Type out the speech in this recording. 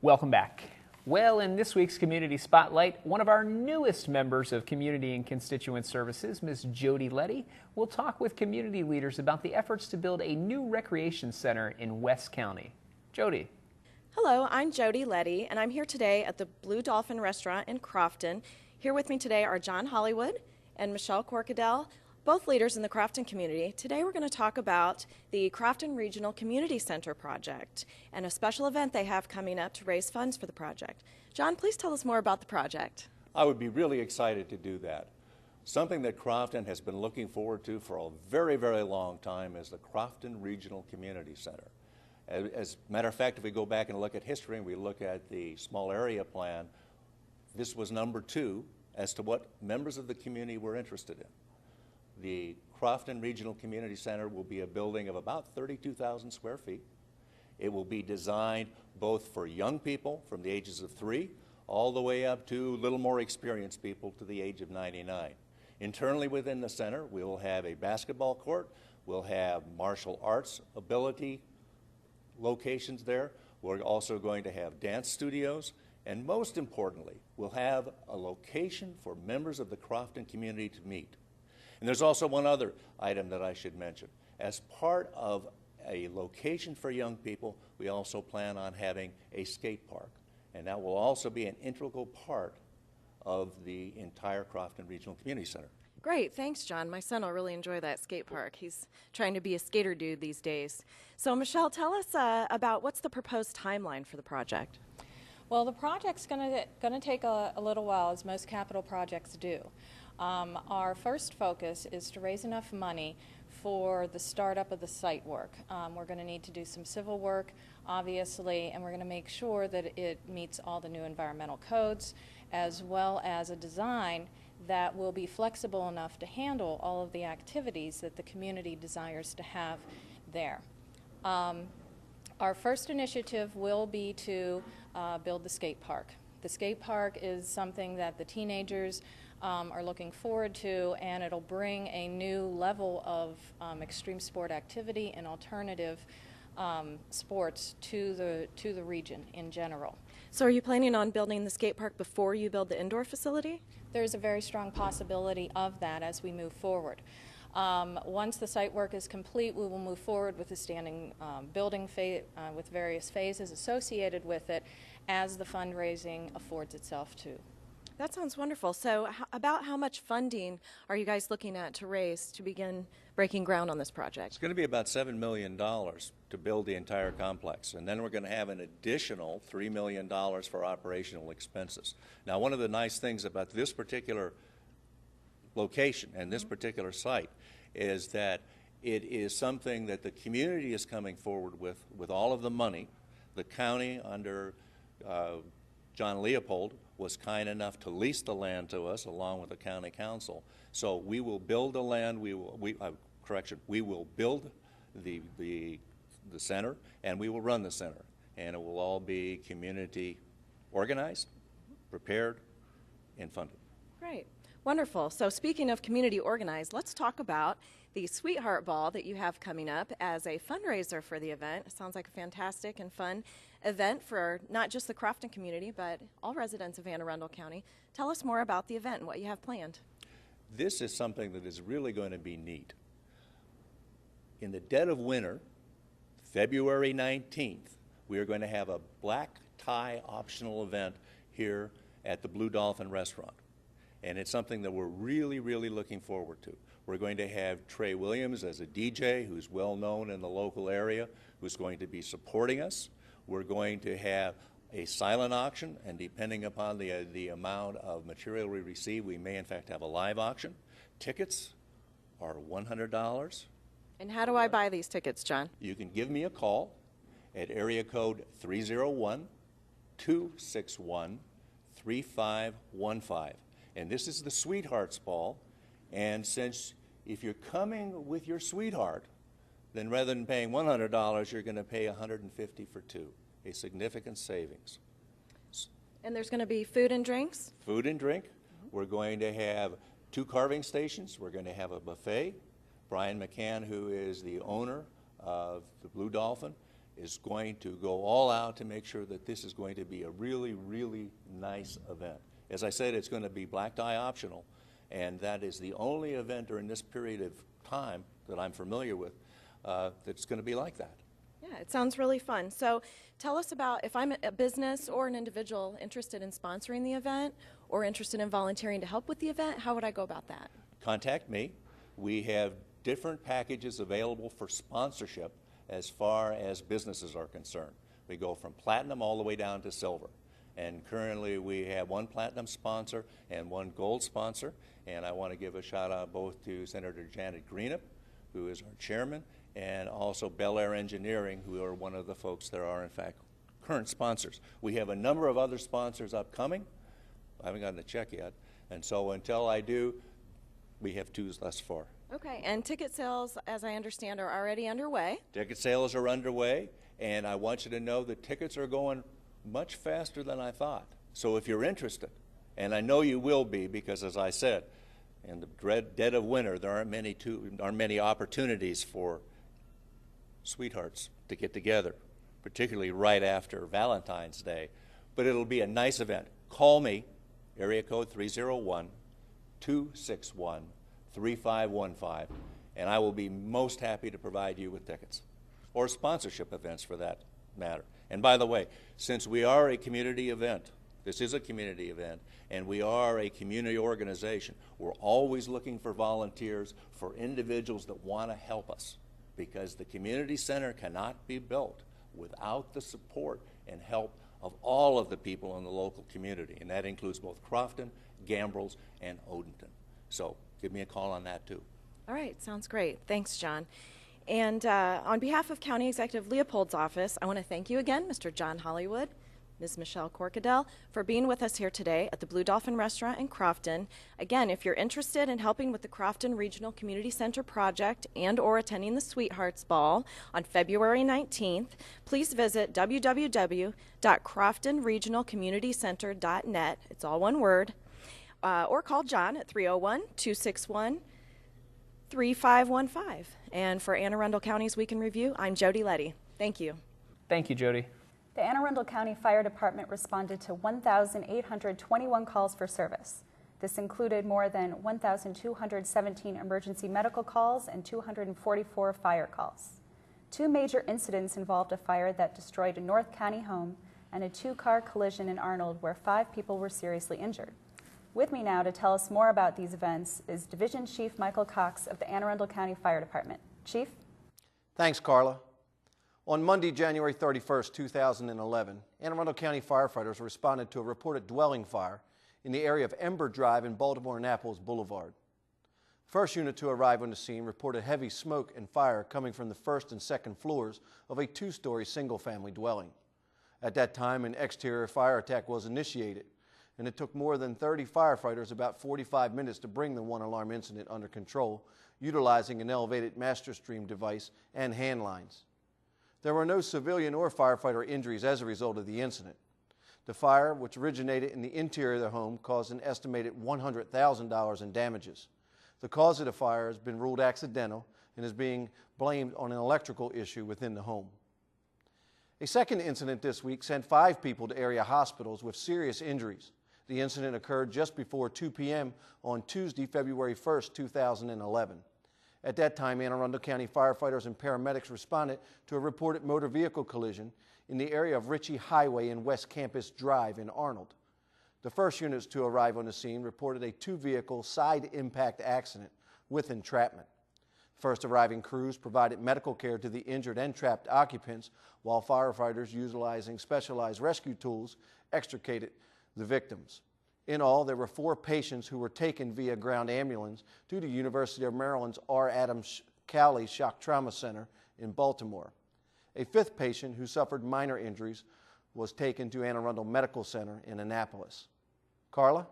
Welcome back. Well, in this week's Community Spotlight, one of our newest members of Community and Constituent Services, Ms. JODY LEDDY, will talk with community leaders about the efforts to build a new recreation center in West County. JODY. Hello, I'm JODY LEDDY, and I'm here today at the Blue Dolphin Restaurant in Crofton. Here with me today are John Hollywood and MICHELE CORKADEL, both leaders in the Crofton community. Today we're going to talk about the Crofton Regional Community Center project and a special event they have coming up to raise funds for the project. John, please tell us more about the project. I would be really excited to do that. Something that Crofton has been looking forward to for a very, very long time is the Crofton Regional Community Center. As a matter of fact, if we go back and look at history and we look at the small area plan, this was number 2 as to what members of the community were interested in. The Crofton Regional Community Center will be a building of about 32,000 square feet. It will be designed both for young people from the ages of 3 all the way up to a little more experienced people to the age of 99. Internally within the center, we will have a basketball court. We'll have martial arts ability locations there. We're also going to have dance studios. And most importantly, we'll have a location for members of the Crofton community to meet. And there's also one other item that I should mention. As part of a location for young people, we also plan on having a skate park. And that will also be an integral part of the entire Crofton Regional Community Center. Great, thanks, John. My son will really enjoy that skate park. He's trying to be a skater dude these days. So, Michelle, tell us about what's the proposed timeline for the project. Well, the project's going to take a little while, as most capital projects do. Our first focus is to raise enough money for the startup of the site work. We're going to need to do some civil work, obviously, and we're going to make sure that it meets all the new environmental codes, as well as a design that will be flexible enough to handle all of the activities that the community desires to have there. Our first initiative will be to build the skate park. The skate park is something that the teenagers are looking forward to, and it'll bring a new level of extreme sport activity and alternative sports to the region in general. So are you planning on building the skate park before you build the indoor facility? There's a very strong possibility of that as we move forward. Once the site work is complete, we will move forward with the standing building with various phases associated with it as the fundraising affords itself to. That sounds wonderful. So about how much funding are you guys looking at to raise to begin breaking ground on this project? It's going to be about $7 million to build the entire complex, and then we're going to have an additional $3 million for operational expenses. Now, one of the nice things about this particular location and this particular site is that it is something that the community is coming forward with all of the money. The county under John Leopold was kind enough to lease the land to us along with the county council. So we will build the land, we will build the center, and we will run the center. And it will all be community organized, prepared, and funded. Great. Wonderful. So speaking of community organized, let's talk about the Sweetheart Ball that you have coming up as a fundraiser for the event. It sounds like a fantastic and fun event for not just the Crofton community, but all residents of Anne Arundel County. Tell us more about the event and what you have planned. This is something that is really going to be neat. In the dead of winter, February 19th, we are going to have a black tie optional event here at the Blue Dolphin Restaurant. And it's something that we're really, really looking forward to. We're going to have Trey Williams as a DJ who's well known in the local area, who's going to be supporting us. We're going to have a silent auction, and depending upon the amount of material we receive, we may in fact have a live auction. Tickets are $100. And how do I buy these tickets, John? You can give me a call at area code 301-261-3515. And this is the Sweethearts Ball. And since if you're coming with your sweetheart, then rather than paying $100, you're going to pay $150 for two, a significant savings. And there's going to be food and drinks? Food and drink. We're going to have 2 carving stations. We're going to have a buffet. Brian McCann, who is the owner of the Blue Dolphin, is going to go all out to make sure that this is going to be a really, really nice event. As I said, it's going to be black tie optional, and that is the only event during this period of time that I'm familiar with that's going to be like that. Yeah, it sounds really fun. So tell us about, if I'm a business or an individual interested in sponsoring the event or interested in volunteering to help with the event, how would I go about that? Contact me. We have different packages available for sponsorship as far as businesses are concerned. We go from platinum all the way down to silver. And currently we have one platinum sponsor and one gold sponsor. And I want to give a shout out both to Senator Janet Greenup, who is our chairman, and also Bel Air Engineering, who are one of the folks that are in fact current sponsors. We have a number of other sponsors upcoming. I haven't gotten a check yet. And so until I do, we have 2 thus far. Okay, and ticket sales, as I understand, are already underway. Ticket sales are underway, and I want you to know that tickets are going much faster than I thought. So if you're interested, and I know you will be, because as I said, in the dead of winter, there aren't many opportunities for sweethearts to get together, particularly right after Valentine's Day. But it'll be a nice event. Call me, area code 301-261-3515, and I will be most happy to provide you with tickets, or sponsorship events for that matter. And by the way, since we are a community event, this is a community event, and we are a community organization, we're always looking for volunteers, for individuals that want to help us, because the community center cannot be built without the support and help of all of the people in the local community, and that includes both Crofton, Gambrels, and Odenton. So give me a call on that too. All right, sounds great. Thanks, John. And on behalf of County Executive Leopold's office, I want to thank you again, Mr. John Hollywood, Ms. Michele Corkadel, for being with us here today at the Blue Dolphin Restaurant in Crofton. Again, if you're interested in helping with the Crofton Regional Community Center project and or attending the Sweethearts Ball on February 19th, please visit www.croftonregionalcommunitycenter.net. It's all one word. Or call John at 301-261-3515. And for Anne Arundel County's Week in Review, I'm Jody Leddy. Thank you. Thank you, Jody. The Anne Arundel County Fire Department responded to 1,821 calls for service. This included more than 1,217 emergency medical calls and 244 fire calls. 2 major incidents involved a fire that destroyed a North County home and a 2-car collision in Arnold where 5 people were seriously injured. With me now to tell us more about these events is Division Chief Michael Cox of the Anne Arundel County Fire Department. Chief? Thanks, Carla. On Monday, January 31st, 2011, Anne Arundel County firefighters responded to a reported dwelling fire in the area of Ember Drive and Baltimore-Annapolis Boulevard. First unit to arrive on the scene reported heavy smoke and fire coming from the first and second floors of a 2-story single-family dwelling. At that time, an exterior fire attack was initiated, and it took more than 30 firefighters about 45 minutes to bring the 1-alarm incident under control, utilizing an elevated master stream device and hand lines. There were no civilian or firefighter injuries as a result of the incident. The fire, which originated in the interior of the home, caused an estimated $100,000 in damages. The cause of the fire has been ruled accidental and is being blamed on an electrical issue within the home. A second incident this week sent 5 people to area hospitals with serious injuries. The incident occurred just before 2 p.m. on Tuesday, February 1st, 2011. At that time, Anne Arundel County firefighters and paramedics responded to a reported motor vehicle collision in the area of Ritchie Highway and West Campus Drive in Arnold. The first units to arrive on the scene reported a 2-vehicle side impact accident with entrapment. First arriving crews provided medical care to the injured and trapped occupants, while firefighters, utilizing specialized rescue tools, extricated the victims. In all, there were 4 patients who were taken via ground ambulance to the University of Maryland's R. Adams Cowley Shock Trauma Center in Baltimore. A 5th patient who suffered minor injuries was taken to Anne Arundel Medical Center in Annapolis. Carla?